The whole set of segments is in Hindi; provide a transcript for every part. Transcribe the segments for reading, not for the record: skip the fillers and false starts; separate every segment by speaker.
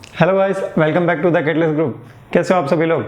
Speaker 1: Hello guys, welcome back to the catalyst group. कैसे हो आप सभी लोग?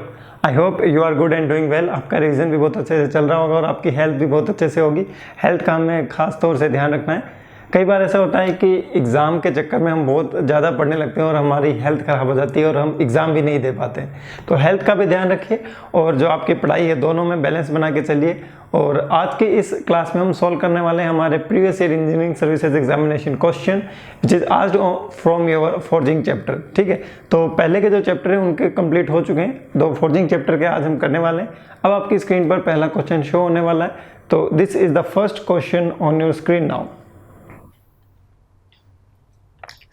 Speaker 1: I hope you are good and doing well. आपका रिवीजन भी बहुत अच्छे से चल रहा होगा और आपकी हेल्थ भी बहुत अच्छे से होगी। हेल्थ का हमें खास तौर से ध्यान रखना है। कई बार ऐसा होता है कि एग्ज़ाम के चक्कर में हम बहुत ज़्यादा पढ़ने लगते हैं और हमारी हेल्थ ख़राब हो जाती है और हम एग्ज़ाम भी नहीं दे पाते। तो हेल्थ का भी ध्यान रखिए और जो आपकी पढ़ाई है दोनों में बैलेंस बना के चलिए। और आज के इस क्लास में हम सॉल्व करने वाले हैं हमारे previous year engineering services examination question which is asked from your forging chapter. ठीक है, तो पहले के जो चैप्टर हैं उनके कंप्लीट हो चुके हैं, दो फोर्जिंग चैप्टर के आज हम करने वाले हैं। अब आपकी स्क्रीन पर पहला क्वेश्चन शो होने वाला है, तो this is the first question on your screen now.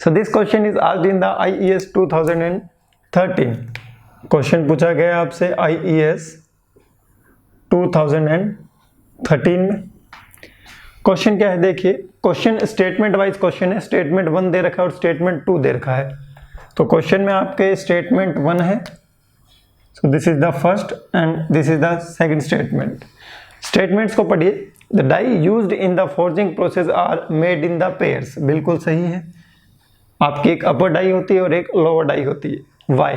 Speaker 1: So this question is asked in the IES 2013। Question पूछा गया आपसे IES 2013 में। क्वेश्चन क्या है देखिए, क्वेश्चन स्टेटमेंट वाइज क्वेश्चन है। स्टेटमेंट 1 दे रखा है और स्टेटमेंट 2 दे रखा है। तो क्वेश्चन में आपके स्टेटमेंट 1 है, so this is the first and this is the second statement. Statements को पढ़िए। The die used in the forging process are made in the pairs. बिल्कुल सही है, आपकी एक अपर डाई होती है और एक लोअर डाई होती है। Why?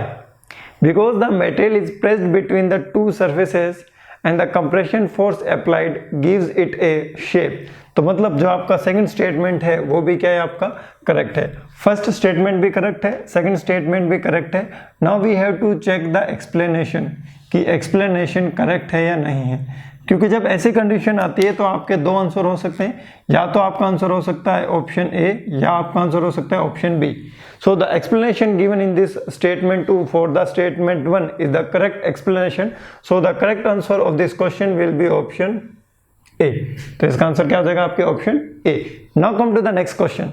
Speaker 1: Because the material is pressed between the two surfaces and the compression force applied gives it a shape. तो मतलब जो आपका सेकंड स्टेटमेंट है वो भी क्या है, आपका करेक्ट है। फर्स्ट स्टेटमेंट भी करेक्ट है, सेकंड स्टेटमेंट भी करेक्ट है। Now we have to check the explanation कि एक्सप्लेनेशन करेक्ट है या नहीं है। क्योंकि जब ऐसी कंडीशन आती है तो आपके दो आंसर हो सकते हैं, या तो आपका आंसर हो सकता है ऑप्शन ए या आपका आंसर हो सकता है option B. So the explanation given in this statement 2 for the statement 1 is the correct explanation. So the correct answer of this question will be option A. तो इसका आंसर क्या हो जाएगा आपके option A. Now come to the next question.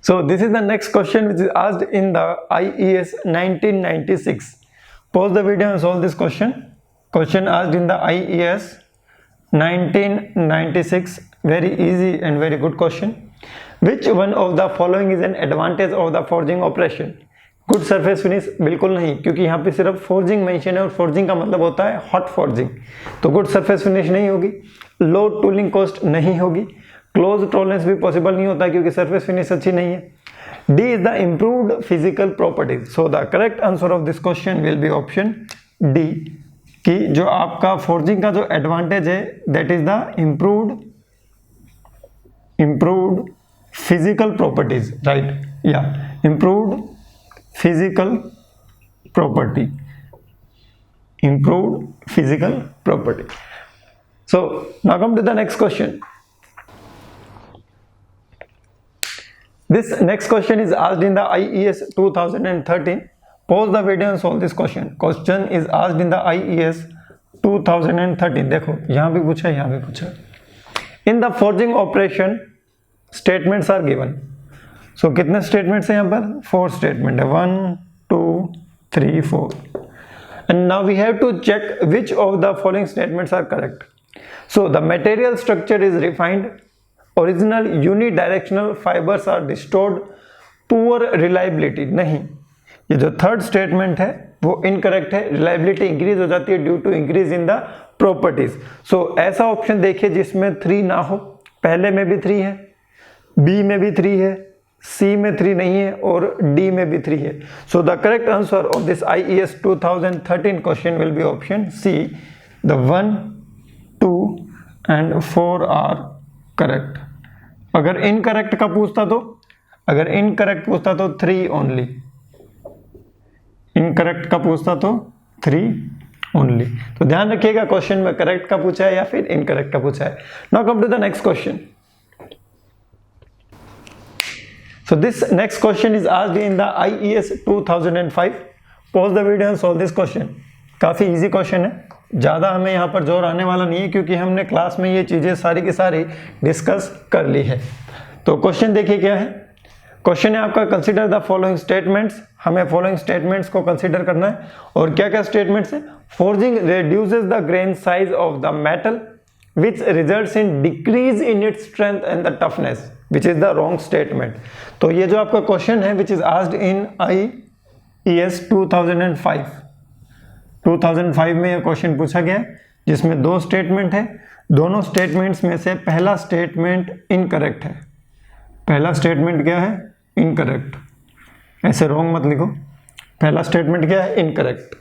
Speaker 1: So this is the next question which is asked in the IES 1996. Pause the video and solve this question. Question asked in the IES 1996. Very easy and very good question. Which one of the following is an advantage of the forging operation? Good surface finish? बिल्कुल नहीं, क्योंकि यहाँ पे सिर्फ forging मेंशन है और forging का मतलब होता है hot forging। तो good surface finish नहीं होगी। Low tooling cost नहीं होगी। क्लोज टॉलरेंस भी पॉसिबल नहीं होता क्योंकि सरफेस फिनिश अच्छी नहीं है। D is the improved physical properties. So the correct answer of this question will be option D, कि जो आपका फोर्जिंग का जो एडवांटेज है that is the improved physical properties, right? या improved physical property, improved physical property. So now come to the next question. This next question is asked in the IES 2013. Pause the video and solve this question. Question is asked in the IES 2013. देखो यहाँ भी पूछा, यहाँ भी पूछा। In the forging operation, statements are given. So कितने statements हैं यहाँ पर? 4 statement है। 1, 2, 3, 4. And now we have to check which of the following statements are correct. So the material structure is refined. Original unidirectional fibres are distorted, poor reliability. नहीं, ये जो थर्ड स्टेटमेंट है वो इनकरेक्ट है। रिलायबिलिटी इंक्रीज हो जाती है due to increase in the properties. So ऐसा ऑप्शन देखिए जिसमें 3 ना हो। पहले में भी 3 है, बी में भी 3 है, सी में 3 नहीं है और डी में भी 3 है। So the correct answer of this IES 2013 question will be option C. The 1, 2 and 4 are correct. अगर इनकरेक्ट का पूछता तो, अगर इनकरेक्ट पूछता तो 3 ओनली। इनकरेक्ट का पूछता तो 3 ओनली। तो ध्यान रखिएगा क्वेश्चन में करेक्ट का पूछा है या फिर इनकरेक्ट का पूछा है। Now come to the next question. So this next question is asked in the IES 2005. Pause the video and solve this question. काफी इजी क्वेश्चन है, ज़्यादा हमें यहाँ पर जोर आने वाला नहीं है क्योंकि हमने क्लास में ये चीज़ें सारी की सारी डिस्कस कर ली है। तो क्वेश्चन देखिए क्या है। क्वेश्चन है आपका, कंसीडर द फॉलोइंग स्टेटमेंट्स। हमें फॉलोइंग स्टेटमेंट्स को कंसीडर करना है। और क्या क्या स्टेटमेंट्स है? Forging reduces the grain size of the metal which results in decrease in its strength and the toughness, which is the wrong statement. तो ये जो आपका क्वेश्चन है which is asked in IES 2005 में यह क्वेश्चन पूछा गया जिसमें 2 स्टेटमेंट है। दोनों स्टेटमेंट्स में से पहला स्टेटमेंट इनकरेक्ट है। पहला स्टेटमेंट क्या है, इनकरेक्ट, ऐसे रॉन्ग मत लिखो, पहला स्टेटमेंट क्या है, incorrect.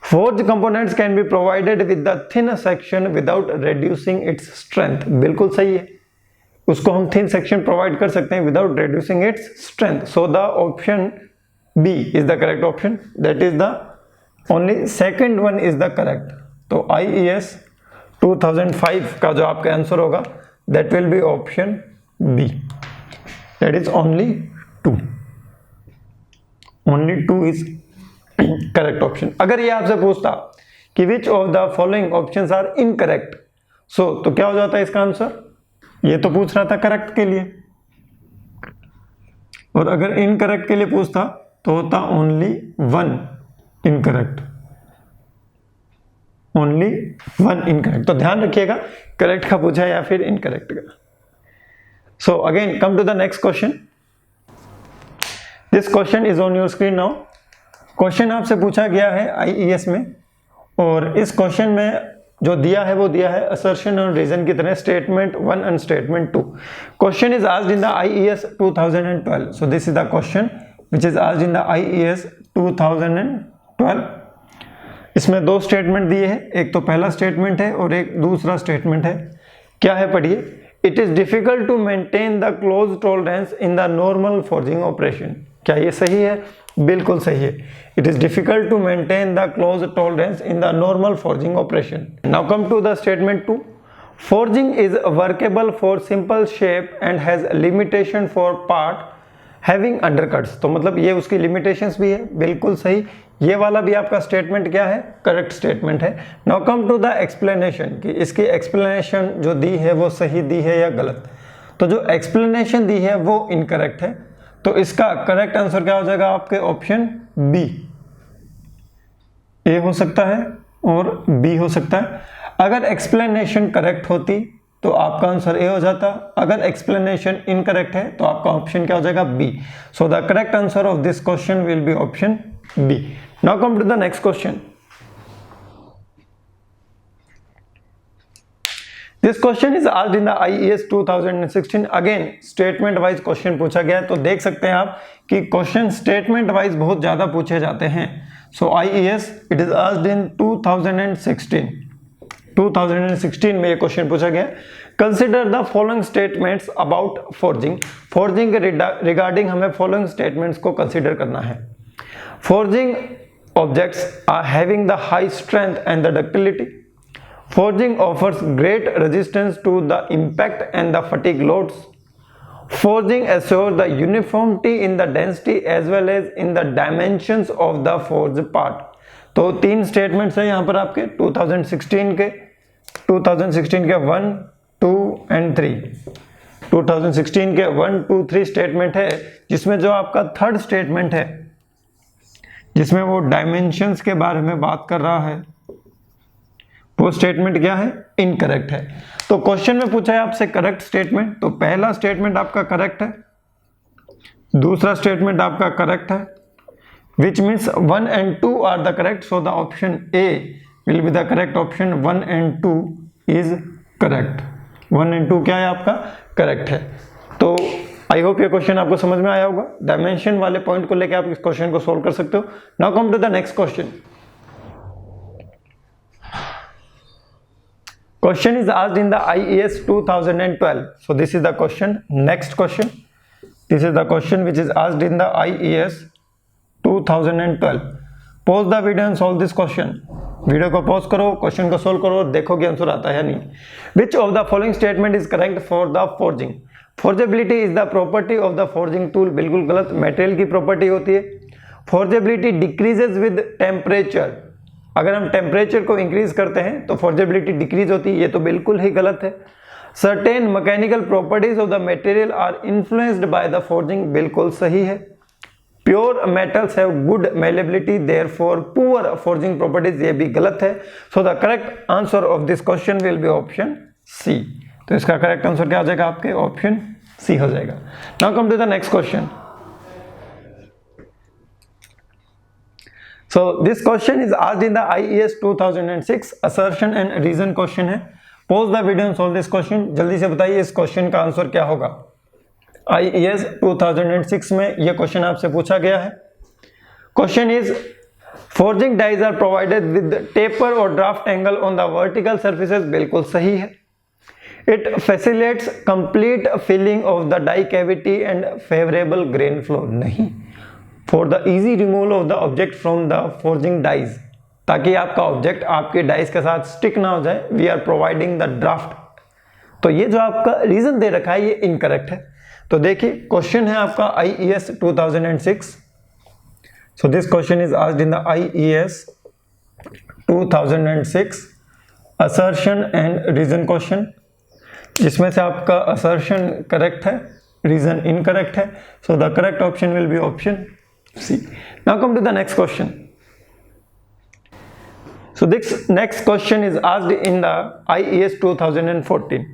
Speaker 1: Forge components can be provided with the thin section without reducing its strength, बिल्कुल सही है, उसको हम थिन सेक्शन प्रोवाइड कर सकते हैं without reducing its strength, so the option B is the correct option, that is the only second one is the correct. तो IES 2005 का जो आपका आंसर होगा that will be option B, that is only 2, only 2 is correct option. अगर ये आपसे पूछता कि which of the following options are incorrect, so तो क्या हो जाता है इसका आंसर, ये तो पूछ रहा था करेक्ट के लिए, और अगर इनकरेक्ट के लिए पूछता तो होता ओनली 1 इनकरेक्ट, ओनली 1 इनकरेक्ट। तो ध्यान रखिएगा करेक्ट का पूछा या फिर इनकरेक्ट का। So again come to the next question, this question is on your screen now. Question आपसे पूछा गया है IES में, और इस क्वेश्चन में जो दिया है वो दिया है असर्शन और रीजन की तरह, statement 1 and statement 2। Question is asked in the IES 2012, so this is the question which is asked in the IES 2012। इसमें 2 स्टेटमेंट दिए हैं, एक तो पहला स्टेटमेंट है और एक दूसरा स्टेटमेंट है। क्या है पढ़िए, it is difficult to maintain the close tolerance in the normal forging operation, क्या ये सही है, बिल्कुल सही है, it is difficult to maintain the close tolerance in the normal forging operation. Now come to the statement 2, forging is workable for simple shape and has limitation for part having undercuts, तो मतलब ये उसकी limitations भी है, बिल्कुल सही, ये वाला भी आपका स्टेटमेंट क्या है, करेक्ट स्टेटमेंट है। Now come to the explanation, कि इसकी एक्सप्लेनेशन जो दी है वो सही दी है या गलत, तो जो एक्सप्लेनेशन दी है वो इनकरेक्ट है, तो इसका करेक्ट आंसर क्या हो जाएगा आपके ऑप्शन बी, ए हो सकता है और बी हो सकता है। अगर एक्सप्लेनेशन करेक्ट होती तो आपका आंसर ए हो जाता, अगर एक्सप्लेनेशन इनकरेक्ट है तो आपका ऑप्शन क्या हो जाएगा, B. So the correct answer of this question will be option B. Now come to the next question. This question is asked in the IES 2016, again statement wise question पूछा गया है, तो देख सकते हैं आप कि क्वेश्चन स्टेटमेंट वाइज बहुत ज्यादा पूछे जाते हैं। So IES it is asked in 2016 में ये क्वेश्चन पूछा गया, consider the following statements about forging, forging के रिगार्डिंग हमें फॉलोइंग स्टेटमेंट्स को कंसिडर करना है। Forging objects are having the high strength and the ductility, forging offers great resistance to the impact and the fatigue loads, forging assures the uniformity in the density as well as in the dimensions of the forged part। तो 3 स्टेटमेंट्स हैं यहाँ पर आपके 2016 के 1, 2 एंड 3। 2016 के 1, 2, 3 स्टेटमेंट है, जिसमें जो आपका थर्ड स्टेटमेंट है जिसमें वो डायमेंशंस के बारे में बात कर रहा है, वो स्टेटमेंट क्या है, इनकरेक्ट है। तो क्वेश्चन में पूछा है आपसे करेक्ट स्टेटमेंट, तो पहला स्टेटमेंट आपका करेक्ट है, दूसरा स्टेटमेंट आपका करेक्ट है, which means 1 and 2 are the correct, so the option A will be the correct option, 1 and 2 is correct, 1 and 2 क्या है आपका, करेक्ट है। तो आई होप ये क्वेश्चन आपको समझ में आया होगा, डायमेंशन वाले पॉइंट को लेकर आप इस क्वेश्चन को सोल्व कर सकते हो। Now come to the next question. Question is asked in the IES 2012. So this is the question. Next question. This is the question which is asked in the IES 2012. Pause the video and solve this question. Video को पॉज करो, क्वेश्चन को सोल्व करो, देखो कि आंसर आता है या नहीं। Which of the following statement is correct for the forging? Forgeability is the property of the forging tool. बिल्कुल गलत, मटेरियल की प्रॉपर्टी होती है। Forgeability decreases with temperature. अगर हम टेम्परेचर को इंक्रीज करते हैं तो फोर्जेबिलिटी डिक्रीज होती है, ये तो बिल्कुल ही गलत है। Certain mechanical properties of the material are influenced by the forging, बिल्कुल सही है। Pure metals have good malleability, therefore poor forging properties, ये भी गलत है। So the correct answer of this question will be option C. तो इसका करेक्ट आंसर क्या हो जाएगा आपके, ऑप्शन सी हो जाएगा। Now come to the next question. So this question is asked in the IES 2006, assertion and reason question है। Pause the video and solve this question। जल्दी से बताइए इस क्वेश्चन का आंसर क्या होगा। IES 2006 में ये क्वेश्चन आपसे पूछा गया है। Question is forging dies are provided with taper or draft angle on the vertical surfaces, बिल्कुल सही है। It facilitates complete filling of the die cavity and favorable grain flow, नहीं। For the easy removal of the object from the forging dies, ताकि आपका ऑब्जेक्ट आपके डाइस के साथ स्टिक ना हो जाए, we are providing the draft. तो ये जो आपका रीजन दे रखा है ये इनकरेक्ट है। तो देखिए क्वेश्चन है आपका IES 2006। So this question is asked in the IES 2006 assertion and reason question, जिसमें से आपका assertion correct है, reason incorrect है। So the correct option will be option C. Now come to the next question. So this next question is asked in the IES 2014.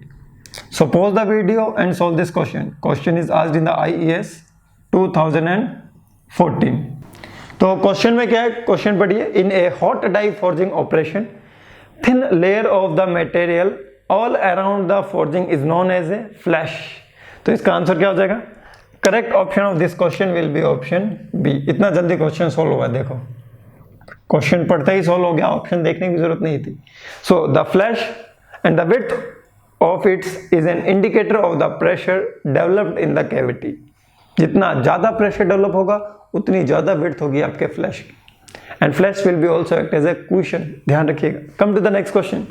Speaker 1: So pause the video and solve this question. Question is asked in the IES 2014. तो क्वेश्चन में क्या है, क्वेश्चन पढ़िए। In a hot die forging operation thin layer of the material all around the forging is known as a flash. तो इसका आंसर क्या हो जाएगा? Correct option of this question will be option B. इतना जल्दी क्वेश्चन सोल्व हुआ, देखो क्वेश्चन पढ़ते ही सोल्व हो गया, ऑप्शन देखने की जरूरत नहीं थी। So the flash and the width of its is an indicator of the pressure developed in the cavity. जितना ज्यादा प्रेशर डेवलप होगा उतनी ज्यादा विड्थ होगी आपके फ्लैश की, and flash will be also act as a cushion, ध्यान रखिएगा। Come to the next question.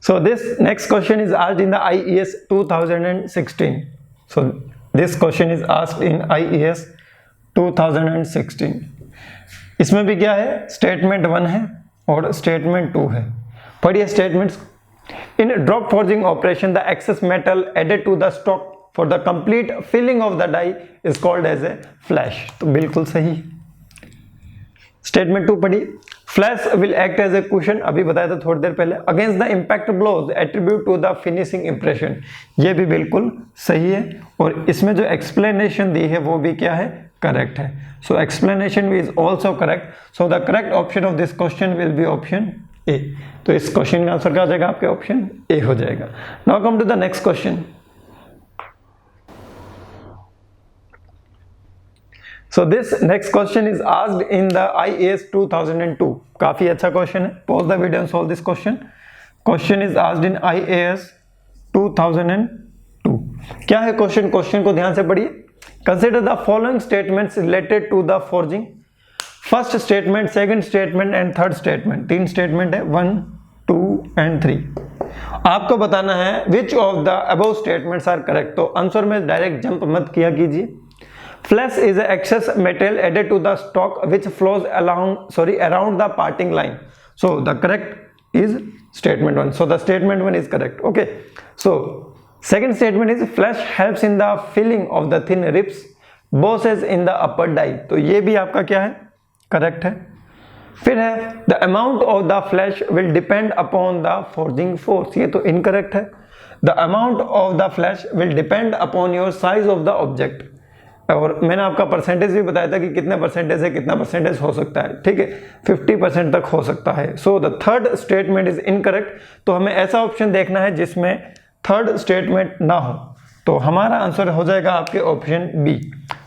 Speaker 1: So this next question is asked in the IES 2016। So this question is asked in IES 2016। इसमें भी क्या है, स्टेटमेंट 1 है और स्टेटमेंट 2 है। पढ़िए statements. In drop forging operation the excess metal added to the stock for the complete filling of the die is called as a flash. तो बिल्कुल सही। स्टेटमेंट 2 पढ़िए। Flash will act as a cushion, अभी बताया था थोड़ी देर पहले, against the impact blows attribute to the finishing impression. ये भी बिल्कुल सही है। और इसमें जो एक्सप्लेनेशन दी है वो भी क्या है, करेक्ट है। So explanation is also correct. So the correct option of this question will be option A. तो इस क्वेश्चन का आंसर क्या हो जाएगा, आपके ऑप्शन ए हो जाएगा। Now come to the next question. So this next question is asked in the IES 2002. काफी अच्छा क्वेश्चन है। Pause the video and solve this question. Question is asked in IAS 2002. क्या है क्वेश्चन? क्वेश्चन को ध्यान से पढ़िए। Consider the following statements related to the forging. First statement, second statement and third statement. 3 statement है, 1, 2 and 3. आपको बताना है which of the above statements are correct. तो आंसर में डायरेक्ट जंप मत किया कीजिए। Flash is an excess material added to the stock which flows around the parting line. So the correct is statement 1. So the statement 1 is correct. Okay. So second statement is flash helps in the filling of the thin ribs bosses in the upper die. तो ये भी आपका क्या है, करेक्ट है। फिर है the amount of the flash will depend upon the forging force. ये तो इनकरेक्ट है। The amount of the flash will depend upon your size of the object. और मैंने आपका परसेंटेज भी बताया था कि कितने परसेंटेज है, कितना परसेंटेज हो सकता है, ठीक है, 50% तक हो सकता है। So the third statement is incorrect. तो हमें ऐसा ऑप्शन देखना है जिसमें थर्ड स्टेटमेंट ना हो। तो हमारा आंसर हो जाएगा आपके option B.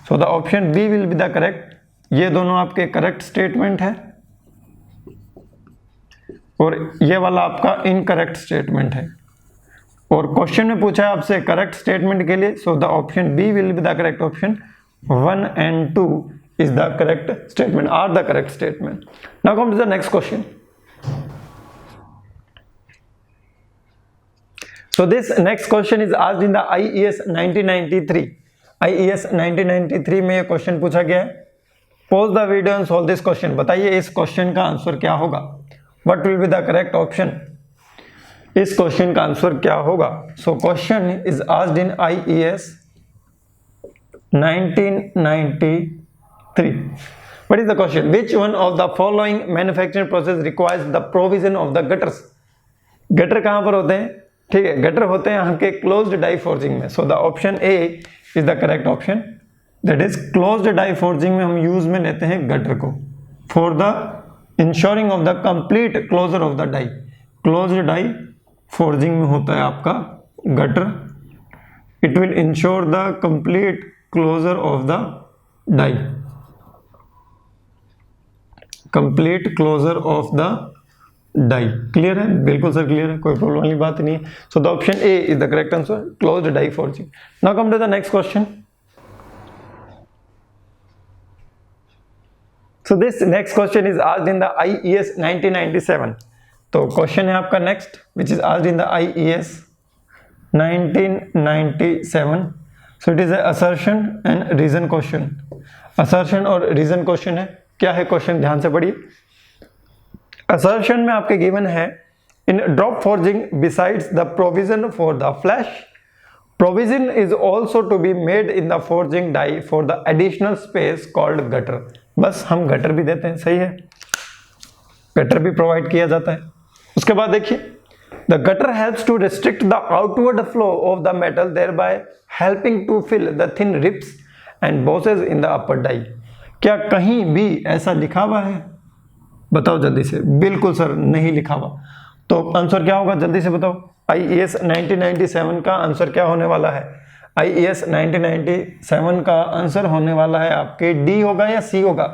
Speaker 1: So the option B will be the correct. ये दोनों आपके करेक्ट स्टेटमेंट है और ये वाला आपका इनकरेक्ट स्टेटमेंट है। और क्वेश्चन में पूछा है आपसे करेक्ट स्टेटमेंट के लिए। So the option B will be the correct option. 1 and 2 is the correct statement, are the correct statement. Now come to the next question. So this next question is asked in the IES 1993. IES 1993 में ये क्वेश्चन पूछा गया है। Pause the video and solve this question. बताइए इस क्वेश्चन का आंसर क्या होगा? What will be the correct option? इस क्वेश्चन का आंसर क्या होगा? So question is asked in IES 1993. What is the question? Which one of the following manufacturing process requires the provision of the gutters? Gutter कहां पर होते हैं? ठीक है, गटर होते हैं यहाँ के क्लोज्ड डाई फोर्जिंग में। So the option A is the correct option. That is closed die forging में हम यूज में लेते हैं गटर को for the ensuring of the complete closure of the die. Closed die forging में होता है आपका gutter. It will ensure the complete closure of the die. Complete closure of the die. Clear है? बिल्कुल सर क्लियर है, कोई प्रॉब्लम वाली बात नहीं है. So the option A is the correct answer. Closed die forging. Now come to the next question. So this next question is asked in the IES 1997. तो क्वेश्चन है आपका next which is asked in the IES 1997. So it is a assertion and reason question. assertion और reason question है. क्या है क्वेश्चन, ध्यान से पढ़िए. assertion में आपके गिवन है in drop forging besides the provision for the flash, provision is also to be made in the forging die for the additional space called gutter. बस हम गटर भी देते हैं, सही है, गटर भी प्रोवाइड किया जाता है. उसके बाद देखिए, the gutter helps to restrict the outward flow of the metal thereby helping to fill the thin ribs and bosses in the upper die. क्या कहीं भी ऐसा लिखा हुआ है? बताओ जल्दी से. बिल्कुल सर नहीं लिखा हुआ. तो आंसर क्या होगा, जल्दी से बताओ. IES 1997 का आंसर क्या होने वाला है? IES 1997 का आंसर होने वाला है आपके डी होगा या सी होगा?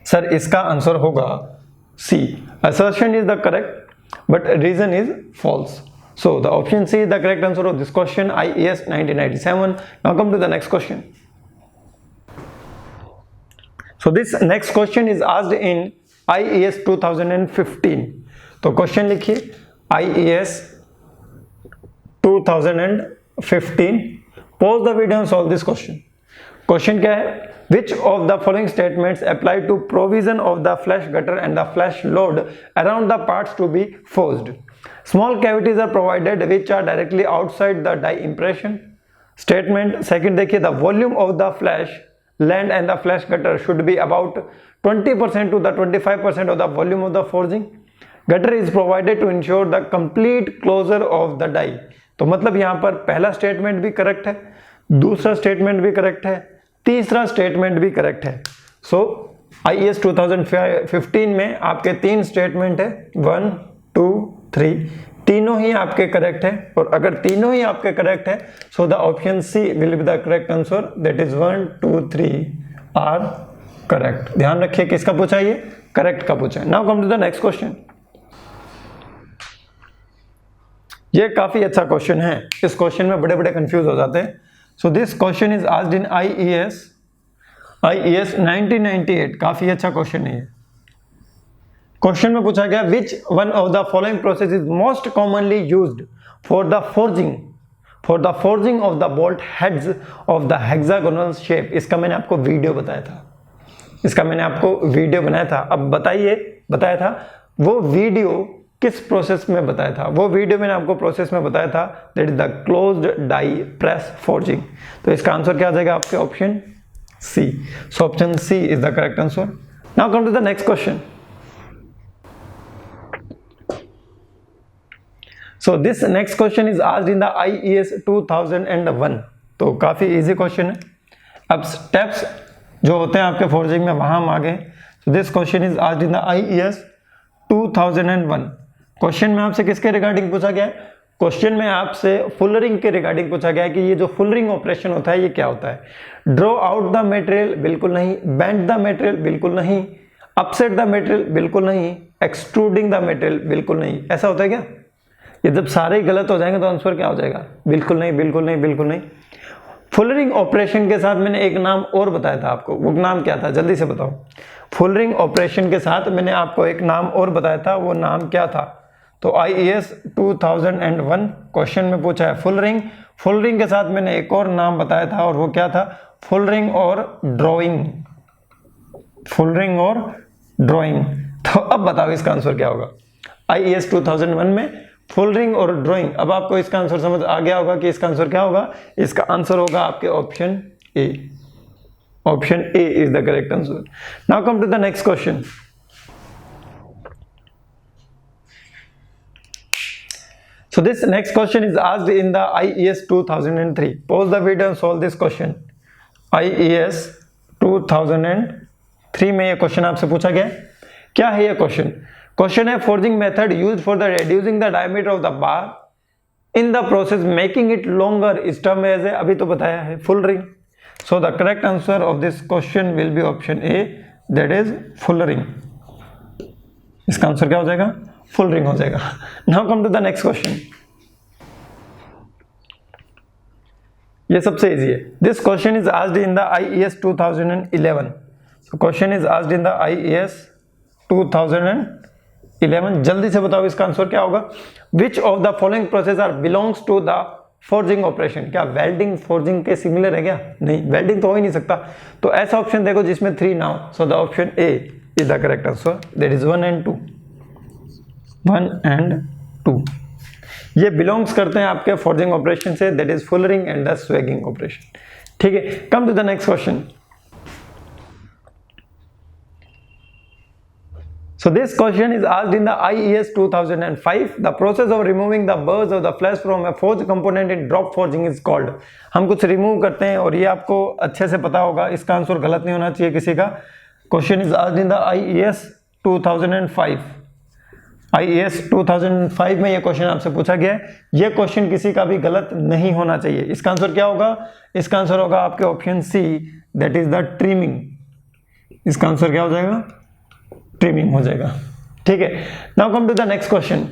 Speaker 1: सर इसका आंसर होगा सी. assertion is the correct but reason is false. So the option C is the correct answer of this question, IES 1997. Now come to the next question. So this next question is asked in IES 2015. तो क्वेश्चन लिखिए, IES 2015. Pause the video and solve this question. Question क्या है? Which of the following statements apply to provision of the flash gutter and the flash load around the parts to be forged? Small cavities are provided which are directly outside the die impression. Statement second देखिए, the volume of the flash land and the flash gutter should be about 20% to the 25% of the volume of the forging. Gutter is provided to ensure the complete closure of the die. तो मतलब यहाँ पर पहला स्टेटमेंट भी करेक्ट है, दूसरा स्टेटमेंट भी करेक्ट है, तीसरा स्टेटमेंट भी करेक्ट है. सो IES 2015 में आपके तीन स्टेटमेंट है, 1 2 3, तीनों ही आपके करेक्ट है. और अगर तीनों ही आपके करेक्ट है, so the option C will be the correct answer, that is 1 2 3 are correct. ध्यान रखिए किसका पूछा है, ये करेक्ट का पूछा है. Now come to the next question. ये काफी अच्छा क्वेश्चन है, इस क्वेश्चन में बड़े बड़े कंफ्यूज हो जाते हैं. सो this question is asked in IES 1998. काफी अच्छा क्वेश्चन है. क्वेश्चन में पूछा गया, which one of the following process is most commonly used for the forging of the bolt heads of the hexagonal shape. इसका मैंने आपको वीडियो बताया था, इसका मैंने आपको वीडियो बनाया था. अब बताया था वो वीडियो किस प्रोसेस में बताया था? वो वीडियो मैंने आपको प्रोसेस में बताया था, that is the closed die press forging. तो इसका आंसर क्या आ जाएगा आपके option C. So option C is the correct answer. Now come to the next question. So this next question is asked in the IES 2001. तो काफी इजी क्वेश्चन है. अब स्टेप्स जो होते हैं आपके फोर्जिंग में वहां हम आ गए. सो this question is asked in the IES 2001. Question में आपसे किसके रिगार्डिंग पूछा गया है? क्वेश्चन में आपसे फुलरिंग के रिगार्डिंग पूछा गया है कि ये जो फुलरिंग ऑपरेशन होता है ये क्या होता है. ड्रॉ आउट द मटेरियल, बिल्कुल नहीं. बेंड द मटेरियल, बिल्कुल नहीं. अपसेट द मटेरियल, बिल्कुल नहीं. एक्सट्रूडिंग द मटेरियल, बिल्कुल नहीं. ऐसा होता है क्या? ये जब सारे गलत हो जाएंगे तो आंसर क्या हो जाएगा? बिल्कुल नहीं, बिल्कुल नहीं, बिल्कुल नहीं. फुलरिंग ऑपरेशन के साथ मैंने एक नाम और बताया था आपको, वो नाम क्या था? जल्दी से बताओ. फुलरिंग ऑपरेशन के साथ मैंने आपको एक नाम और बताया था, वो नाम क्या था? तो IES 2001 क्वेश्चन में पूछा है फुलरिंग. फुलरिंग के साथ मैंने एक और नाम बताया था, और वो क्या था? फुलरिंग और ड्राइंग. फुलरिंग और ड्राइंग. तो अब बताओ इसका आंसर क्या होगा? IES 2001 में फुलरिंग और ड्राइंग. अब आपको इसका आंसर समझ आ गया होगा कि इसका आंसर क्या होगा. इसका आंसर होगा आपके option A. Option A is the correct answer. Now come to the next question. So this next question is asked in the IES 2003. Pause the video and solve this question. IES 2003 में ये क्वेश्चन आपसे पूछा गया. क्या है ये क्वेश्चन? क्वेश्चन है forging method used for the reducing the diameter of the bar in the process making it longer is term as है, अभी तो बताया है, fullering. So the correct answer of this question will be option A, that is fullering. इसका आंसर क्या हो जाएगा? फुल रिंग हो जाएगा। Now come to the next question. ये सबसे इजी है। This question is asked in the IES 2011। Question is asked in the IES 2011। जल्दी से बताओ इसका आंसर क्या होगा? Which of the following process are belongs to the forging operation? क्या वेल्डिंग फोर्जिंग के सिमिलर है क्या? नहीं, वेल्डिंग तो हो ही नहीं सकता। तो ऐसा ऑप्शन देखो जिसमें 3 ना हो। सो the option A is the correct answer, that is 1 and 2। 1 and 2 ये बिलोंग्स करते हैं आपके फोर्जिंग ऑपरेशन से, that is fullering and the swaging operation. ठीक है, come to the next question. So this question is asked in the IES 2005. The process of removing the burrs of the flash from a forged component in drop forging is called. हम कुछ रिमूव करते हैं और ये आपको अच्छे से पता होगा, इसका आंसर गलत नहीं होना चाहिए किसी का। Question is asked in the IES 2005. IES 2005 में ये क्वेश्चन आपसे पूछा गया है। ये क्वेश्चन किसी का भी गलत नहीं होना चाहिए। इसका आंसर क्या होगा? इसका आंसर होगा आपके option C, that is the trimming. इसका आंसर क्या हो जाएगा? ट्रिमिंग हो जाएगा। ठीक है, now come to the next question.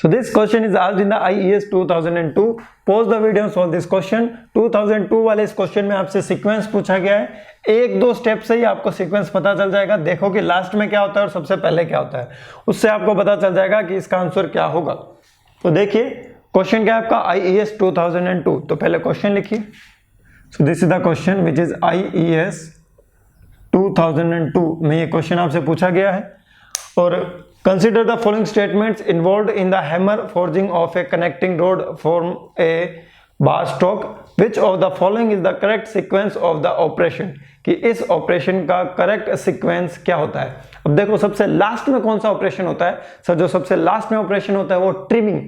Speaker 1: So this question is asked in the IES 2002. Pause the video and solve this question. 2002 वाले इस क्वेश्चन में आपसे सीक्वेंस पूछा गया है। एक दो स्टेप से ही आपको सीक्वेंस पता चल जाएगा। देखो कि लास्ट में क्या होता है और सबसे पहले क्या होता है, उससे आपको पता चल जाएगा कि इसका आंसर क्या होगा। तो देखिए क्वेश्चन क्या है आपका, IES 2002। तो पहले क्वेश्चन लिखिए। So this is the question which is IES 2002 में ये क्वेश्चन आपसे पूछा गया है। और consider the following statements involved in the hammer forging of a connecting rod form a bar stock. Which of the following is the correct sequence of the operation? कि इस ऑपरेशन का करेक्ट सीक्वेंस क्या होता है। अब देखो सबसे लास्ट में कौन सा ऑपरेशन होता है? सर जो सबसे लास्ट में ऑपरेशन होता है वो ट्रिमिंग।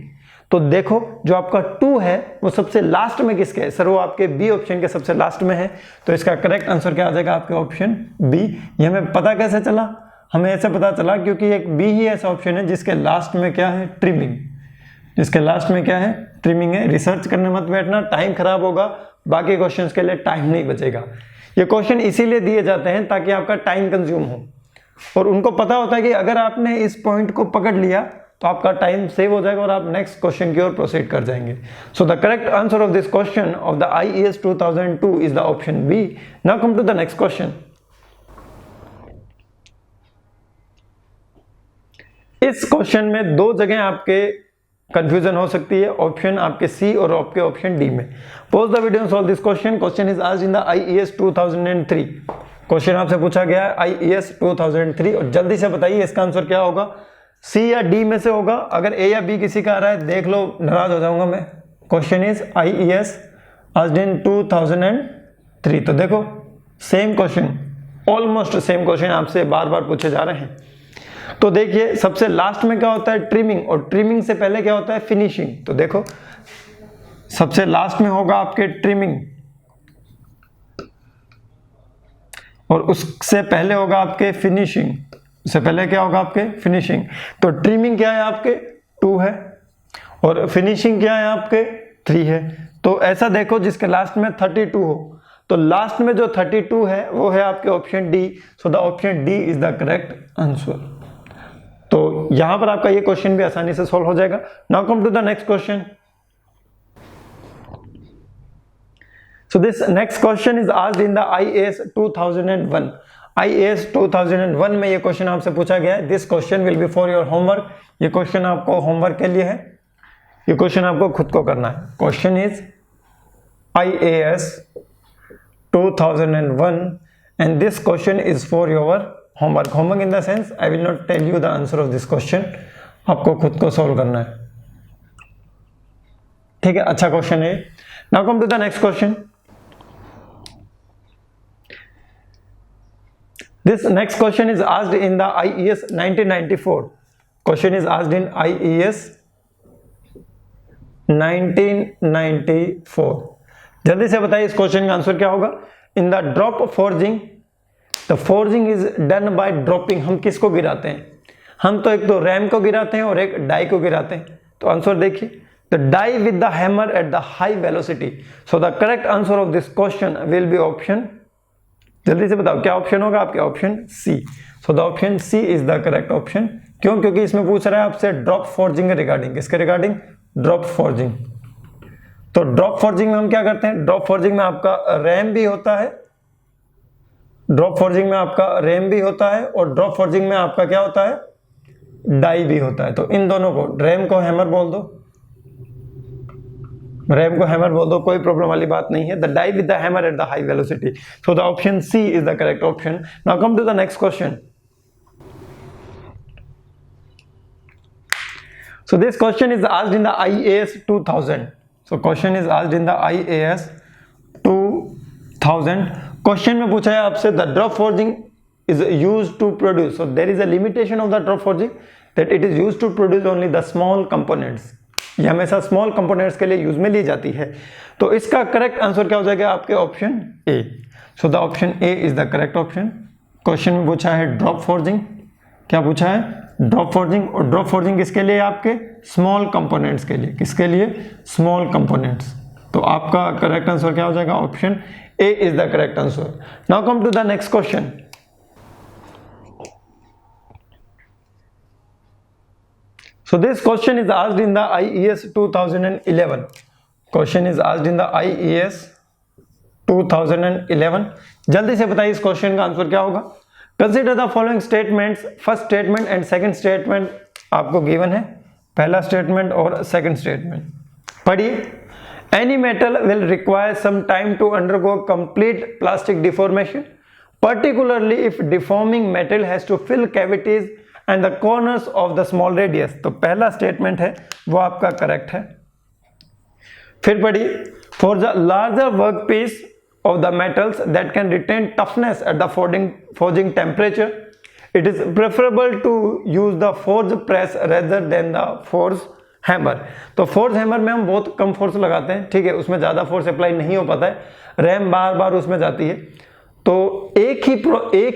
Speaker 1: तो देखो जो आपका 2 है वो सबसे लास्ट में किसके है? सर वो आपके बी ऑप्शन के सबसे लास्ट में है। तो इसका करेक्ट आंसर क्या आ जाएगा? आपके ऑप्शन बी। ये हमें पता कैसे चला? हमें ऐसे पता चला क्योंकि एक बी ही ऐसा ऑप्शन है जिसके लास्ट में क्या है? ट्रिमिंग। जिसके लास्ट में क्या है? ट्रिमिंग है। रिसर्च करने मत बैठना, टाइम खराब होगा, बाकी क्वेश्चंस के लिए टाइम नहीं बचेगा। ये क्वेश्चन इसीलिए दिए जाते हैं ताकि आपका टाइम कंज्यूम हो, और उनको पता होता है कि अगर आपने इस पॉइंट को पकड़ लिया तो आपका टाइम सेव हो जाएगा और आप नेक्स्ट क्वेश्चन की ओर प्रोसीड कर जाएंगे। So the correct answer of this question of the IES 2002 is the option B. Now come to the next question. इस क्वेश्चन में 2 जगह आपके कंफ्यूजन हो सकती है, ऑप्शन आपके सी और आपके ऑप्शन डी में। Pause the video and solve this question. Question is asked in the IES 2003। Question आपसे पूछा गया है IES 2003 और जल्दी से बताइए इसका आंसर क्या होगा? सी या डी में से होगा। अगर ए या बी किसी का आ रहा है देख लो, नाराज हो जाऊंगा मैं। Question is IES asked in 2003। तो देखो same question, almost same question आपसे बार बार पूछे जा रहे हैं। तो देखिए सबसे लास्ट में क्या होता है? ट्रिमिंग, और ट्रिमिंग से पहले क्या होता है? फिनिशिंग। तो देखो सबसे लास्ट में होगा आपके ट्रिमिंग और उससे पहले होगा आपके फिनिशिंग। उससे पहले क्या होगा? आपके फिनिशिंग। तो ट्रिमिंग क्या है? आपके 2 है और फिनिशिंग क्या है? आपके 3 है। तो ऐसा देखो जिसके लास्ट में 32 हो, तो लास्ट में जो 32 है वो है आपके option D. So the option D is the correct answer. तो यहां पर आपका ये क्वेश्चन भी आसानी से सॉल्व हो जाएगा। Now come to the next question. So this next question is asked in the IAS 2001। IAS 2001 में ये क्वेश्चन आपसे पूछा गया है। This question will B for your homework. ये क्वेश्चन आपको होमवर्क के लिए है, ये क्वेश्चन आपको खुद को करना है। Question is IAS 2001 and this question is for your homework. Homework in the sense I will not tell you the answer of this question, आपको खुद को सॉल्व करना है। ठीक है, अच्छा क्वेश्चन है। Now come to the next question. This next question is asked in the IES 1994. Question is asked in IES 1994. जल्दी से बताइए इस क्वेश्चन का आंसर क्या होगा? In the drop forging the forging is done by dropping, हम किसको गिराते हैं? हम तो एक तो रैम को गिराते हैं और एक डाई को गिराते हैं। तो आंसर देखिए, the die with the hammer at the high velocity. So the correct answer of this question will be option, जल्दी से बताओ क्या ऑप्शन होगा आपके? Option C. So the option C is the correct option. क्यों? क्योंकि इसमें पूछ रहा है आपसे ड्रॉप फोर्जिंग रिगार्डिंग, किसके रिगार्डिंग? Drop forging. तो ड्रॉप फोर्जिंग में हम क्या करते हैं? ड्रॉप फोर्जिंग में आपका रैम भी होता है, ड्रॉप फोर्जिंग में आपका रैम भी होता है और ड्रॉप फोर्जिंग में आपका क्या होता है? डाई भी होता है। तो इन दोनों को, रैम को हैमर बोल दो, रैम को हैमर बोल दो, कोई प्रॉब्लम वाली बात नहीं है। The die with the hammer at the high velocity. So the option C is the correct option. Now come to the next question. So this question is asked in the IAS 2000. So question is asked in the IAS 2000. Question में पूछा है आपसे the drop forging is used to produce. So there is a limitation of the drop forging that it is used to produce only the small components. ये हमेशा small components के लिए यूज में ली जाती है। तो इसका करेक्ट आंसर क्या हो जाएगा आपके? Option A. So the option A is the correct option. Question में पूछा है ड्रॉप फोर्जिंग, क्या पूछा है? Drop forging. और ड्रॉप फोर्जिंग किसके लिए? आपके स्मॉल कंपोनेंट्स के लिए। किसके लिए? Small components. तो आपका करेक्ट आंसर क्या हो जाएगा? Option A is the correct answer. Now come to the next question. So this question is asked in the IES 2011. Question is asked in the IES 2011. जल्दी से बताइए इस क्वेश्चन का आंसर क्या होगा? Consider the following statements. First statement and second statement आपको गिवन है, पहला स्टेटमेंट और सेकंड स्टेटमेंट। पढ़िए। Any metal will require some time to undergo complete plastic deformation, particularly if deforming metal has to fill cavities and the corners of the small radius. तो पहला स्टेटमेंट है वो आपका करेक्ट है। फिर पढ़िए। For the larger workpiece of the metals that can retain toughness at the forging temperature, it is preferable to use the forge press rather than the forge hammer. तो forge hammer में हम बहुत कम फोर्स लगाते हैं, ठीक है, उसमें ज़्यादा फोर्स अप्लाई नहीं हो पाता है, रैम बार बार उसमें जाती है। तो एक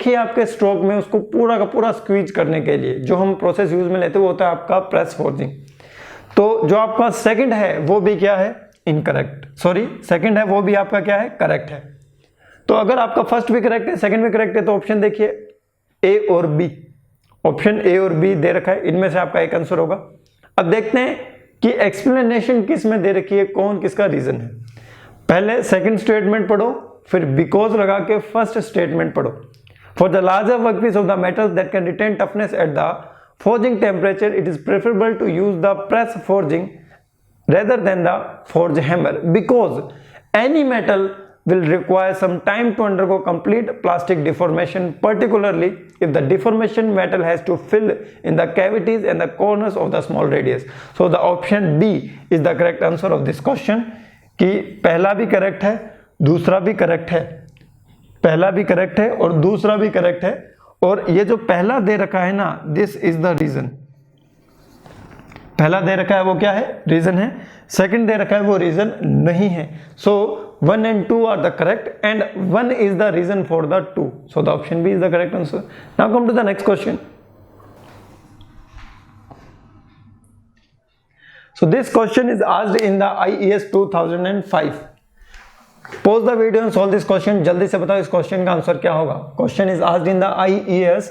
Speaker 1: ही आपके स्ट्रोक में उसको पूरा का पूरा स्क्वीज करने के लिए जो हम प्रोसेस यूज में लेते हैं वो होता है आपका प्रेस फोर्जिंग। तो जो आपका सेकंड है वो भी क्या है? इनकरेक्ट। सॉरी, सेकंड है वो भी आपका क्या है? करेक्ट है। तो अगर आपका फर्स्ट भी करेक्ट है, सेकंड भी करेक्ट है, तो ऑप्शन देखिए ए और बी, ऑप्शन ए और बी दे रखा है, इनमें से आपका एक आंसर होगा। अब देखते हैं कि एक्सप्लेनेशन किस में दे रखी है, कौन किसका रीजन है। पहले सेकंड स्टेटमेंट पढ़ो, फिर बिकॉज लगा के फर्स्ट स्टेटमेंट पढ़ो। For the larger workpiece of the metals that can retain toughness at the forging temperature, it is preferable to use the press forging rather than the forge hammer because any metal will require some time to undergo complete plastic deformation, particularly if the deformation metal has to fill in the cavities and the corners of the small radius. So the option D is the correct answer of this question. कि पहला भी करेक्ट है, दूसरा भी करेक्ट है, पहला भी करेक्ट है और दूसरा भी करेक्ट है। और ये जो पहला दे रखा है ना, दिस इज द रीजन। पहला दे रखा है वो क्या है? रीजन है। सेकंड दे रखा है वो रीजन नहीं है। So 1 and 2 are the correct and 1 is the reason for the 2। So the option B is the correct answer. Now come to the next question. So this question is asked in the IES 2005. Pause the video and solve this question. जल्दी से बताओ इस क्वेश्चन का आंसर क्या होगा। Question is asked in the IES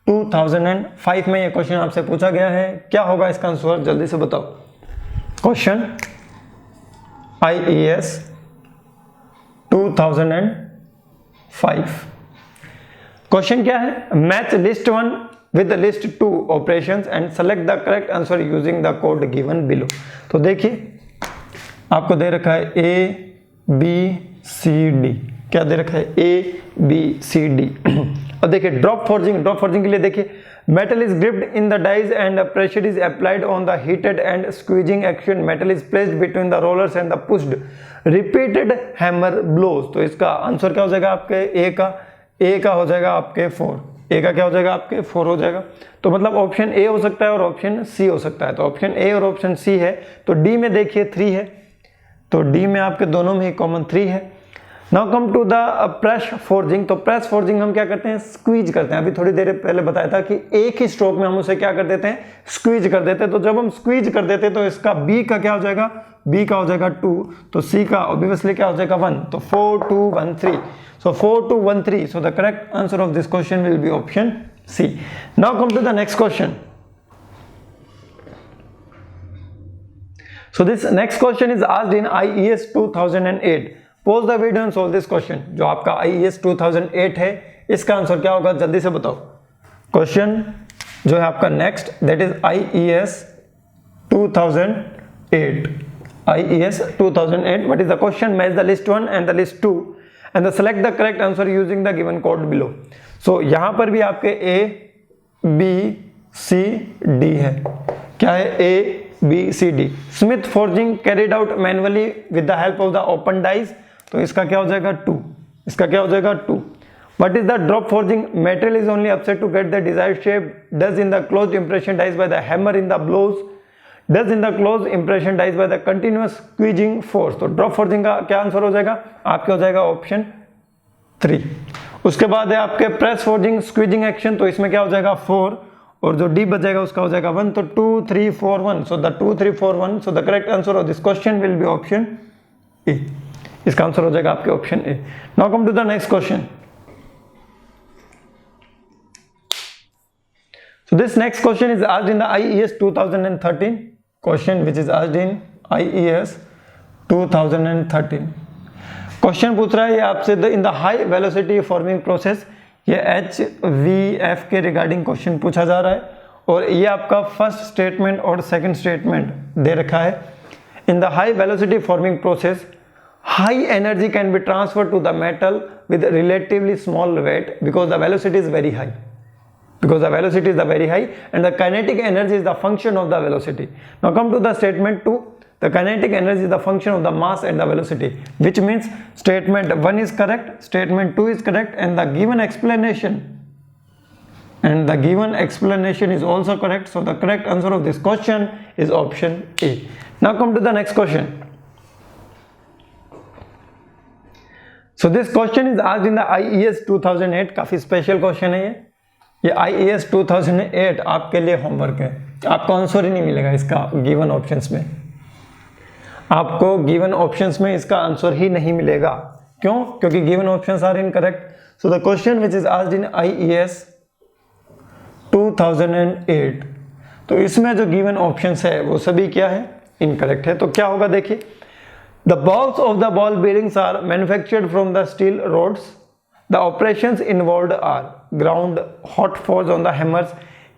Speaker 1: 2005 में ये क्वेश्चन आपसे पूछा गया है, क्या होगा इसका आंसर? जल्दी से बताओ। Question IES 2005। क्वेश्चन क्या है? Match list 1 with the list 2 operations and select the correct answer using the code given below. तो देखिए आपको दे रखा है A B C D, क्या दे रखा है? A B C D। और देखिए ड्रॉप फोर्जिंग के लिए देखिए metal is gripped in the dies and pressure is applied on the heated and squeezing action. Metal is placed between the rollers and the pushed repeated hammer blows. तो इसका आंसर क्या हो जाएगा आपके? A का हो जाएगा आपके 4। ए का क्या हो जाएगा आपके? 4 हो जाएगा। तो मतलब ऑप्शन ए हो सकता है और ऑप्शन सी हो सकता है। तो ऑप्शन ए और ऑप्शन सी है। तो डी में देखिए 3 है, तो डी में आपके दोनों में ही कॉमन 3 है। Now come to the press forging. तो प्रेस फोर्जिंग हम क्या करते हैं, स्क्वीज करते हैं। अभी थोड़ी देर पहले बताया था कि एक ही स्ट्रोक में हम उसे क्या कर देते हैं, स्क्वीज कर देते हैं। तो जब हम स्क्वीज कर देते हैं तो इसका बी का क्या हो जाएगा, बी का हो जाएगा 2, तो सी का ऑब्वियसली क्या हो जाएगा 1, तो 4 2 1 3, so 4 2 1 3, so the correct answer of this question will be option C. Now come to the next question. So this next question is asked in IES 2008. Pause the video and solve this question. जो आपका IES 2008 है, इसका आंसर क्या होगा जल्दी से बताओ। क्वेश्चन जो है आपका next, that is IES 2008. IES 2008. What is the question? Match the list 1 and the list 2 and select the correct answer using the given code below. So यहाँ पर भी आपके A, B, C, D है। क्या है A, B, C, D. Smith forging carried out manually with the help of the open dies. तो इसका क्या हो जाएगा 2, इसका क्या हो जाएगा 2. What is the drop forging? Material is only upset to get the desired shape. Does in the closed impression dies by the hammer in the blows. Does in the closed impression dies by the continuous squeezing force. तो drop forging का क्या आंसर हो जाएगा, आपका हो जाएगा ऑप्शन 3. उसके बाद है आपके प्रेस फोर्जिंग स्क्वीजिंग एक्शन, तो इसमें क्या हो जाएगा 4, और जो डी बचेगा उसका हो जाएगा 1, तो 2 3 4 1, so the 2 3 4 1, so the correct answer of this question will be option A. इसका आंसर हो जाएगा आपके option A. Now come to the next question. So this next question is asked in the IES 2013. Question which is asked in IES 2013. Question पूछ रहा है ये आपसे in the high velocity forming process, ये HVF के रिगार्डिंग क्वेश्चन पूछा जा रहा है, और ये आपका फर्स्ट स्टेटमेंट और सेकंड स्टेटमेंट दे रखा है. In the high velocity forming process, high energy can be transfer to the metal with relatively small weight because the velocity is very high. Because the velocity is very high and the kinetic energy is the function of the velocity. Now come to the statement 2. The kinetic energy is the function of the mass and the velocity, which means statement 1 is correct, statement 2 is correct, and the given explanation is also correct. So the correct answer of this question is option A. Now come to the next question. So this question is asked in the IES 2008. काफी स्पेशल क्वेश्चन है ये IES 2008 आपके लिए होमवर्क है. आपको आंसर ही नहीं मिलेगा इसका गिवन ऑप्शंस में, आपको गिवन ऑप्शंस में इसका आंसर ही नहीं मिलेगा. क्यों? क्योंकि given options are incorrect. So the question which is asked in IES 2008, तो इसमें जो गिवन ऑप्शंस है वो सभी क्या है, इनकरेक्ट है. तो क्या होगा देखिए, the balls of the ball bearings are manufactured from the steel rods. The operations involved are ground, hot forge on the hammers,